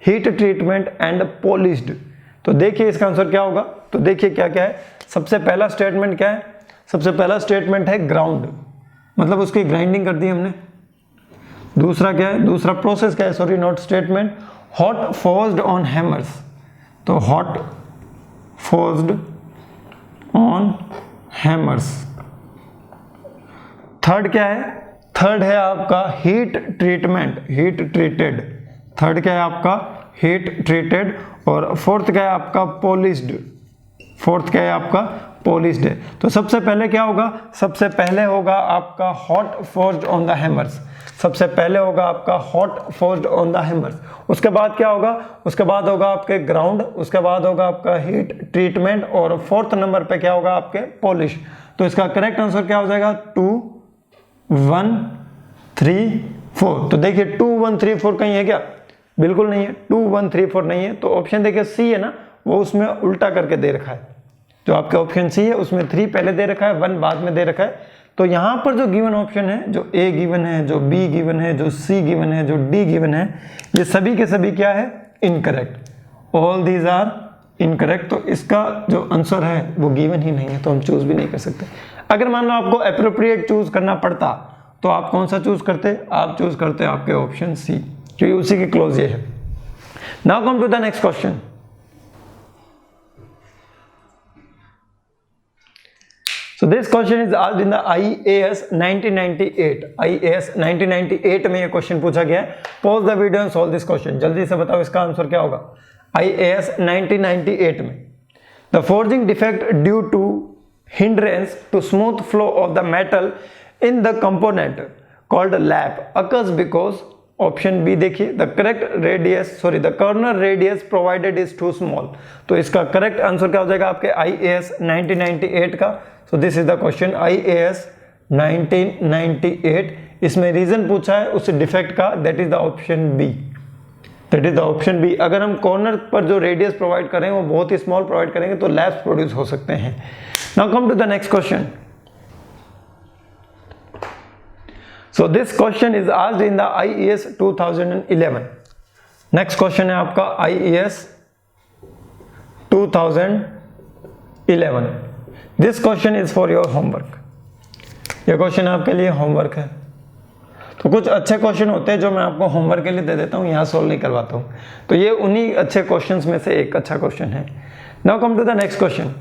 Speaker 1: heat treatment and polished. तो देखिए इसका आंसर क्या होगा. तो देखिए क्या क्या है. सबसे पहला स्टेटमेंट क्या है, सबसे पहला स्टेटमेंट है ग्राउंड, मतलब उसकी ग्राइंडिंग कर दी हमने. दूसरा क्या है, दूसरा प्रोसेस क्या है, sorry not statement, hot forged on hammers. तो hot forged on hammers. Third क्या है, थर्ड है आपका heat treatment, heat treated. Third क्या है आपका, हीट ट्रीटेड. और फोर्थ क्या है आपका, पॉलिश्ड. फोर्थ क्या है आपका, पॉलिश्ड है. तो सबसे पहले क्या होगा, सबसे पहले होगा आपका hot forged on the hammers. सबसे पहले होगा आपका hot forged on the hammers. उसके बाद क्या होगा, उसके बाद होगा आपके ग्राउंड, उसके बाद होगा आपका हीट ट्रीटमेंट, और फोर्थ नंबर पे क्या होगा आपके पॉलिश. तो इसका करेक्ट आंसर क्या हो जाएगा, 2 1 3 4. तो देखिए 2 1 3 4 कहीं है क्या, बिल्कुल नहीं है. 2 1 3 4 नहीं है. तो ऑप्शन देखिए सी है ना, वो उसमें उल्टा करके दे रखा है. जो आपका ऑप्शन सी है उसमें 3 पहले दे रखा है, 1 बाद में दे रखा है. तो यहां पर जो गिवन ऑप्शन है, जो ए गिवन है, जो बी गिवन है, जो सी गिवन है, जो डी गिवन है, ये सभी के सभी क्या है, incorrect. All these are incorrect. तो इसका जो आंसर है वो गिवन ही नहीं है, तो हम चूज भी नहीं कर सकते. अगर मान लो आपको एप्रोप्रिएट चूज करना पड़ता तो आप कौन सा चूज करते, आप चूज करते आपके ऑप्शन सी, क्योंकि उसी की क्लोज ये है. Now come to the next question. So this question is asked in the IAS 1998. IAS 1998 में ये क्वेश्चन पूछा गया है. Pause the video and solve this question. जल्दी से बताओ इसका आंसर क्या होगा. IAS 1998 में the forging defect due to hindrance to smooth flow of the metal in the component called lap occurs because option B देखिए the corner radius provided is too small. तो इसका करेक्ट आंसर क्या हो जाएगा आपके IAS 1998 का। So this is the question IAS 1998। इसमें रीजन पूछा है उस डिफेक्ट का, that is the option B. अगर हम कॉर्नर पर जो रेडियस प्रोवाइड करें वो बहुत ही स्मॉल प्रोवाइड करेंगे तो लैप्स प्रोड्यूस हो सकते हैं। Now come to the next question. So this question is asked in the IAS 2011. Next question है आपका IAS 2011. This question is for your homework. ये क्वेश्चन आपके लिए होमवर्क है। तो कुछ अच्छे क्वेश्चन होते हैं जो मैं आपको होमवर्क के लिए दे देता हूँ, यहाँ सोल्व नहीं करवाता हूँ। तो ये उन्हीं अच्छे क्वेश्चंस में से एक अच्छा क्वेश्चन है। Now come to the next question.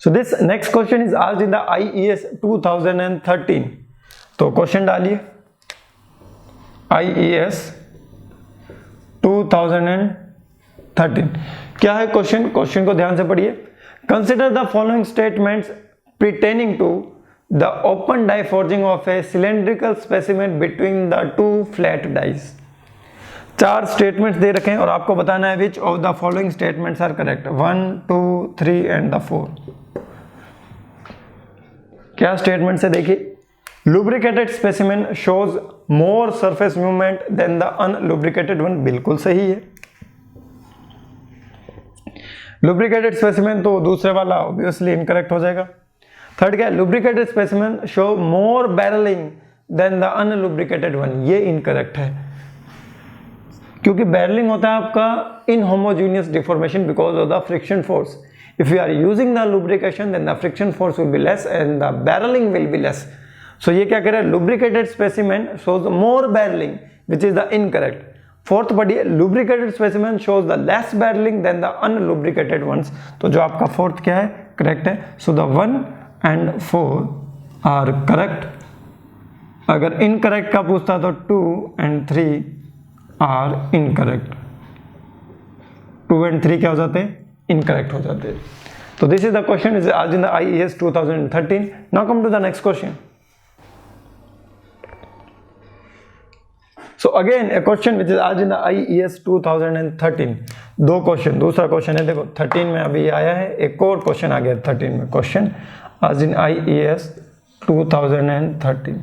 Speaker 1: So this next question is asked in the IAS 2013. तो क्वेश्चन डालिए IAS 2013। क्या है क्वेश्चन? क्वेश्चन को ध्यान से पढ़िए। Consider the following statements pertaining to the open die forging of a cylindrical specimen between the two flat dies. 4 statements दे रखे हैं और आपको बताना है which of the following statements are correct. 1, 2, 3 and the 4। क्या स्टेटमेंट्स है देखिए। Lubricated specimen shows more surface movement than the unlubricated one, बिल्कुल सही है। लुब्रिकेटेड स्पेसिमेन तो दूसरे वाला ऑब्वियसली इनकरेक्ट हो जाएगा। थर्ड क्या है? Lubricated specimen show more barrelling than the unlubricated one, ये इनकरेक्ट है क्योंकि बैरलिंग होता है आपका inhomogeneous deformation because of the friction force. If you are using the lubrication, then the friction force will be less and the barreling will be less. So ये क्या कह रहा है? Lubricated specimen shows more barreling, which is the incorrect. Fourth पढ़िए, lubricated specimen shows the less barreling than the unlubricated ones. तो जो आपका fourth क्या है? Correct है. So the 1 and 4 are correct. अगर incorrect का पूछता तो 2 and 3 are incorrect. 2 and 3 क्या हो जाते हैं? Incorrect हो जाते हैं। तो this is the question is asked in the IAS 2013. Now come to the next question. So again a question which is asked in the IAS 2013. 2 question, दूसरा क्वेश्चन है देखो 13 में अभी आया है, एक और क्वेश्चन आ गया 13 में। Question asked in IAS 2013।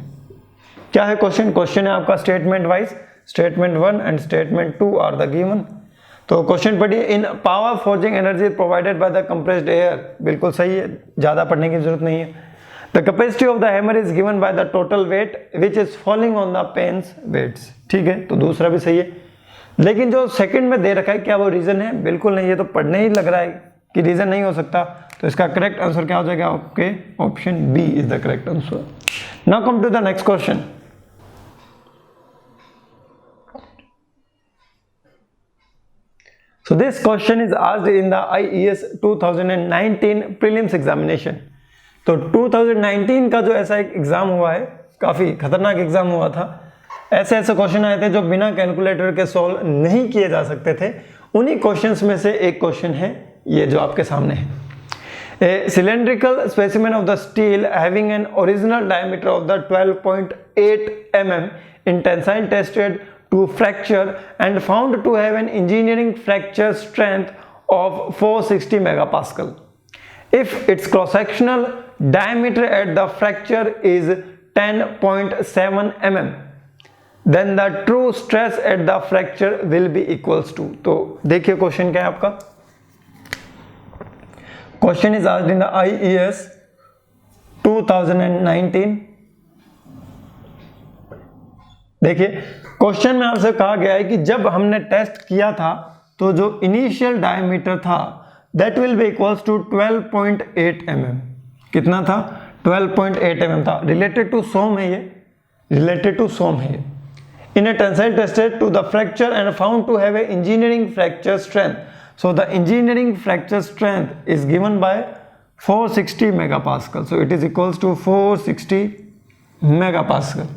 Speaker 1: क्या है क्वेश्चन? क्वेश्चन है आपका statement wise. Statement 1 and statement 2 are the given. तो क्वेश्चन पढ़िए। In power forging energy provided by the compressed air, बिल्कुल सही है, ज्यादा पढ़ने की जरूरत नहीं है। The capacity of the hammer is given by the total weight which is falling on the pens weights, ठीक है, तो दूसरा भी सही है। लेकिन जो सेकंड में दे रखा है क्या वो रीजन है? बिल्कुल नहीं, ये तो पढ़ने ही लग रहा है कि रीजन नहीं हो सकता। तो इसका करेक्ट आंसर क्या हो जाएगा आपके? Option B is the correct answer. Now come to the next question. So this question is asked in the IAS 2019 prelims examination. तो 2019 का जो ऐसा एक एग्जाम हुआ है, काफी खतरनाक एग्जाम हुआ था। ऐसे क्वेश्चन आए थे जो बिना कैलकुलेटर के सॉल्व नहीं किए जा सकते थे। उन्हीं क्वेश्चंस में से एक क्वेश्चन है ये जो आपके सामने है। A cylindrical specimen of the steel having an original diameter of the 12.8 mm in tensile tested to fracture and found to have an engineering fracture strength of 460 megapascal. If its cross-sectional diameter at the fracture is 10.7 mm, then the true stress at the fracture will be equals to। तो देखिए क्वेश्चन क्या है आपका। Question is asked in the IAS 2019। देखिए क्वेश्चन में आपसे कहा गया है कि जब हमने टेस्ट किया था तो जो इनिशियल डायमीटर था that will be equals to 12.8 mm। कितना था? 12.8 mm था। रिलेटेड टू सोम है ये, रिलेटेड टू सोम है ये। In a tensile tested to the fracture and found to have a engineering fracture strength. So the engineering fracture strength is given by 460 megapascal. So it is equals to 460 megapascal.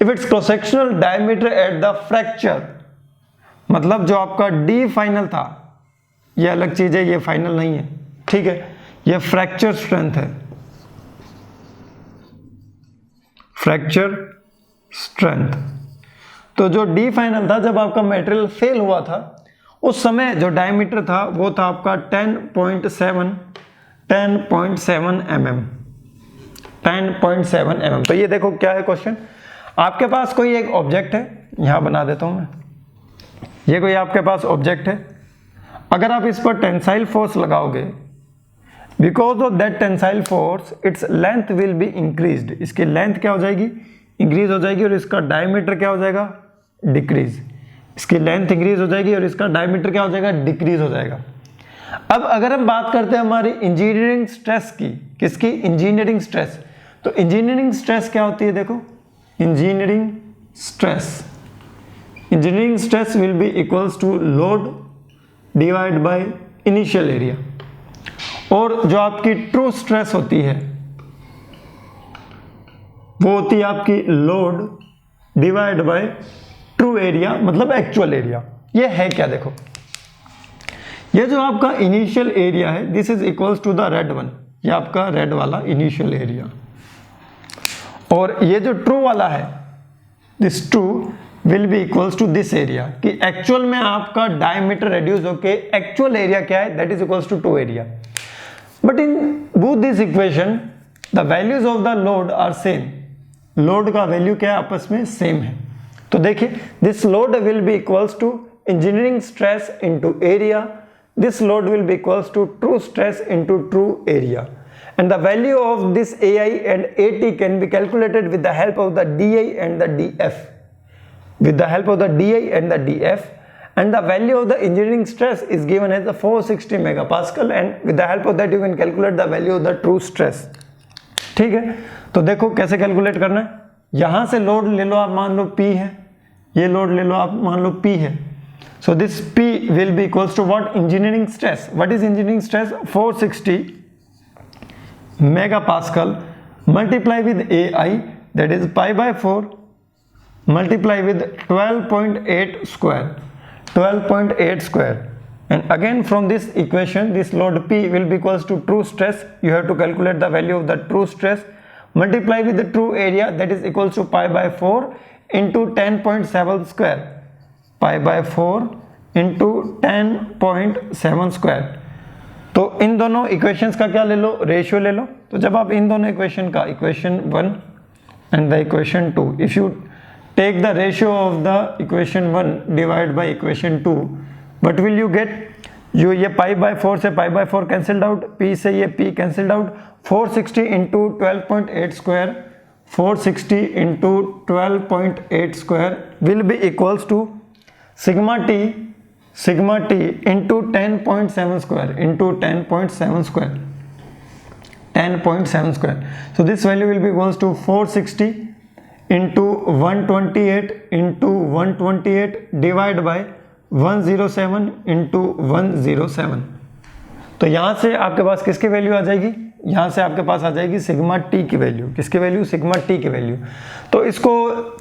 Speaker 1: If its cross-sectional diameter at the fracture, मतलब जो आपका D फाइनल था, ये अलग चीज है, ये फाइनल नहीं है, ठीक है, ये फ्रैक्चर स्ट्रेंथ है, फ्रैक्चर स्ट्रेंथ। तो जो डी फाइनल था, जब आपका मटेरियल फेल हुआ था उस समय जो डायमीटर था वो था आपका 10.7 mm, 10.7 mm। तो ये देखो क्या है क्वेश्चन, आपके पास कोई एक ऑब्जेक्ट है, यहां बना देता हूं मैं, ये कोई आपके पास ऑब्जेक्ट है, अगर आप इस पर टेंसाइल फोर्स लगाओगे, because of that tensile force its length will be increased, इसकी लेंथ क्या हो जाएगी, इंक्रीज हो जाएगी, और इसका डायमीटर क्या हो जाएगा, डिक्रीज। इसकी लेंथ इंक्रीज हो जाएगी और इसका डायमीटर क्या हो जाएगा, डिक्रीज हो जाएगा। अब अगर हम बात करते हैं हमारी इंजीनियरिंग स्ट्रेस की, किसकी, इंजीनियरिंग स्ट्रेस, तो इंजीनियरिंग स्ट्रेस क्या होती है, देखो engineering stress will be equals to load divide by initial area, और जो आपकी ट्रू स्ट्रेस होती है वो होती है आपकी load divide by true area, मतलब एक्चुअल एरिया। ये है क्या, देखो ये जो आपका इनिशियल एरिया है, this is equals to the red one, ये आपका रेड वाला इनिशियल एरिया, और ये जो ट्रू वाला है, this true will be equals to this area, कि एक्चुअल में आपका डायमीटर रेड्यूस होके एक्चुअल एरिया क्या है, that is equals to 2 area. But in both this equation the values of the load are same, load का वैल्यू क्या है, आपस में सेम है। तो देखिए, this load will be equals to engineering stress into area, this load will be equals to true stress into true area, and the value of this AI and AT can be calculated with the help of the DI and the DF, with the help of the DI and the DF, and the value of the engineering stress is given as the 460 megapascal, and with the help of that you can calculate the value of the true stress। ठीक है, तो देखो कैसे कैलकुलेट करना है, यहां से लोड ले लो आप, मान लो P है, ये लोड ले लो आप, मान लो P है, so this P will be equals to what, engineering stress। What is engineering stress, 460 megapascal multiply with AI, that is pi by 4 multiply with 12.8 square, 12.8 square, and again from this equation this load P will be equals to true stress, you have to calculate the value of the true stress, multiply with the true area, that is equals to pi by 4 into 10.7 square, pi by 4 into 10.7 square. तो इन दोनों इक्वेशंस का क्या ले लो, रेशियो ले लो। तो जब आप इन दोनों इक्वेशन का, equation 1 and the equation 2, if you take the ratio of the equation 1 divide by equation 2, what will you get, जो ये पाई बाय 4 से pi by 4 cancelled out, P से ये P cancelled out, 460 into 12.8 square, 460 into 12.8 square will be equals to sigma t into 10.7 square into 10.7 square, 10.7 square। So this value will be equals to 460 into 128 into 128 divide by 107 into 107। तो यहाँ से आपके पास किसकी वैल्यू आ जाएगी, यहाँ से आपके पास आ जाएगी सिग्मा टी की वैल्यू, किसकी वैल्यू, सिग्मा टी की वैल्यू। तो इसको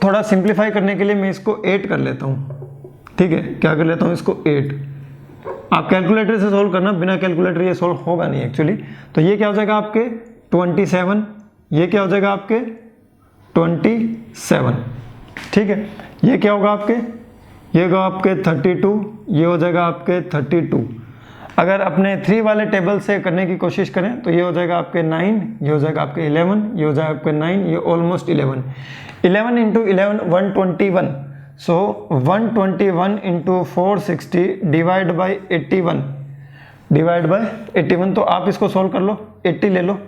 Speaker 1: थोड़ा सिंप्लीफाई करने के लिए मैं इसको 8 कर लेता हूँ, ठीक है, क्या कर लेता हूँ इसको 8। आप कैलकुलेटर से सोल्व करना, बिना कैलकुलेटर ये सोल्व होगा नहीं एक्चुअली। तो ये क्या हो जाएगा आपके 27, ये क्या हो जाएगा आपके 27, ठीक है, ये क्या होगा आपके, ये होगा आपके 32, ये हो जाएगा आपके 32। अगर अपने 3 वाले टेबल से करने की कोशिश करें तो ये हो जाएगा आपके 9, ये हो जाएगा आपके 11, ये हो जाएगा आपके 9, ये almost 11, 11 into 11 121। So 121 into 460 divide by 81, divide by 81। तो आप इसको सोल्व कर लो, 80 ले लो।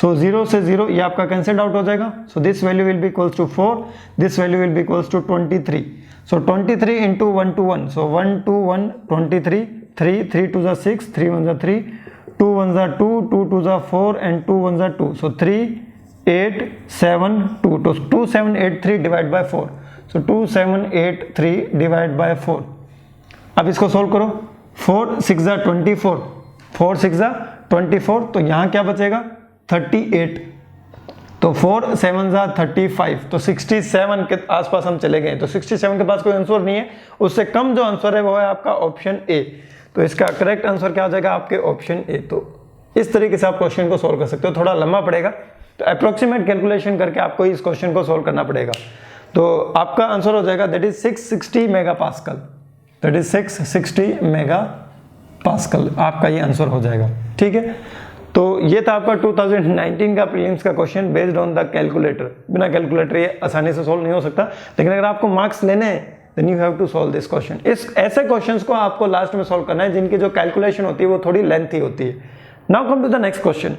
Speaker 1: सो 0 से 0 ये आपका कैंसिल्ड आउट हो जाएगा। So this value will be equals to 4, this value will be equals to 23। So 23 into 1 to 1, so 1 to 1 23, 3 to the 6, 3 1 the 3, 2 1 the 2, 2 to the 4 and 2 1 the 2। सो 3 8 7 2, तो 2783 divide by 4, so 2783 divide by 4। अब इसको सोल्व करो, 4 6 जा 24, 4 6 जा 24, तो यहाँ क्या बचेगा 38, तो 4 7 जा 35, तो 67 के आसपास हम चले गए। तो 67 के पास कोई आंसर नहीं है, उससे कम जो आंसर है वो है आपका ऑप्शन ए। तो इसका करेक्ट आंसर क्या हो जाएगा आपके ऑप्शन ए। तो इस तरीके से आप क्वेश्चन को सोल्व कर सकते हो। थोड़ा लंबा पड़ेगा तो अप्रोक्सीमेट कैलकुलेशन करके आपको इस क्वेश्चन को सोल्व करना पड़ेगा। तो आपका आंसर हो जाएगा that is 660 megapascal, that is 660 megapascal, आपका ये आंसर हो जाएगा। ठीक है, तो ये था आपका 2019 का प्रीलिम्स का question based on the calculator. बिना कैलकुलेटर ये आसानी से सोल्व नहीं हो सकता, लेकिन अगर आपको मार्क्स लेने हैं then you have to solve this question. इस ऐसे क्वेश्चंस को आपको लास्ट में सॉल्व करना है जिनकी जो कैलकुलेशन होती है वो थोड़ी लेंथी होती है। Now come to the next question.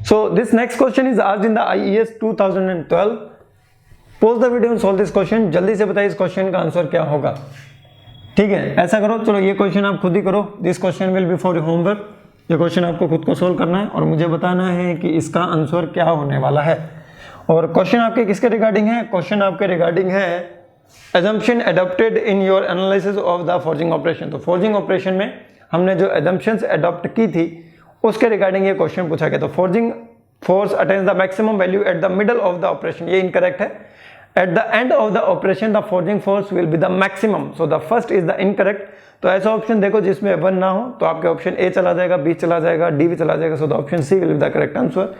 Speaker 1: So this next question is asked in the IES 2012. Pause the video and solve this question. जल्दी से बताइए इस क्वेश्चन का आंसर क्या होगा। ठीक है, ऐसा करो, चलो ये क्वेश्चन आप खुद ही करो। This question will B for homework. ये क्वेश्चन आपको खुद को सोल्व करना है और मुझे बताना है कि इसका आंसर क्या होने वाला है। और क्वेश्चन आपके किसके रिगार्डिंग है? क्वेश्चन आपके रिगार्डिंग है assumption adopted in your analysis of the forging operation। तो forging ऑपरेशन में हमने जो assumptions अडॉप्ट की थी उसके रिगार्डिंग ये क्वेश्चन पूछा गया। तो forging force attains the maximum value at the middle of the operation, ये इनकरेक्ट है। At the end of the operation the forging force will be the maximum, so the first is the incorrect। तो ऐसा ऑप्शन देखो जिसमें 1 ना हो तो आपके ऑप्शन ए चला जाएगा, बी चला जाएगा, डी भी चला जाएगा, so the option C will be the correct answer.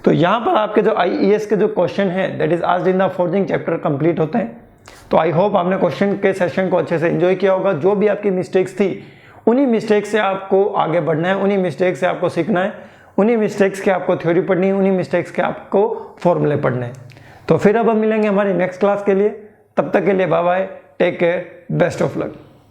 Speaker 1: तो यहाँ पर आपके जो IES के जो क्वेश्चन है that is asked in the forging chapter complete होते हैं। तो आई होप आपने क्वेश्चन के सेशन को अच्छे से एंजॉय किया होगा। जो भी आपकी मिस्टेक्स थी उन्हीं मिस्टेक से आपको आगे बढ़ना है, उन्हीं मिस्टेक से आपको सीखना है, उन्हीं मिस्टेक्स के आपको थ्योरी पढ़नी है, उन्हीं मिस्टेक्स के आपको फॉर्मूले पढ़ने हैं। तो फिर अब हम मिलेंगे हमारी नेक्स्ट क्लास के लिए, तब तक के लिए bye bye, take care, best of luck.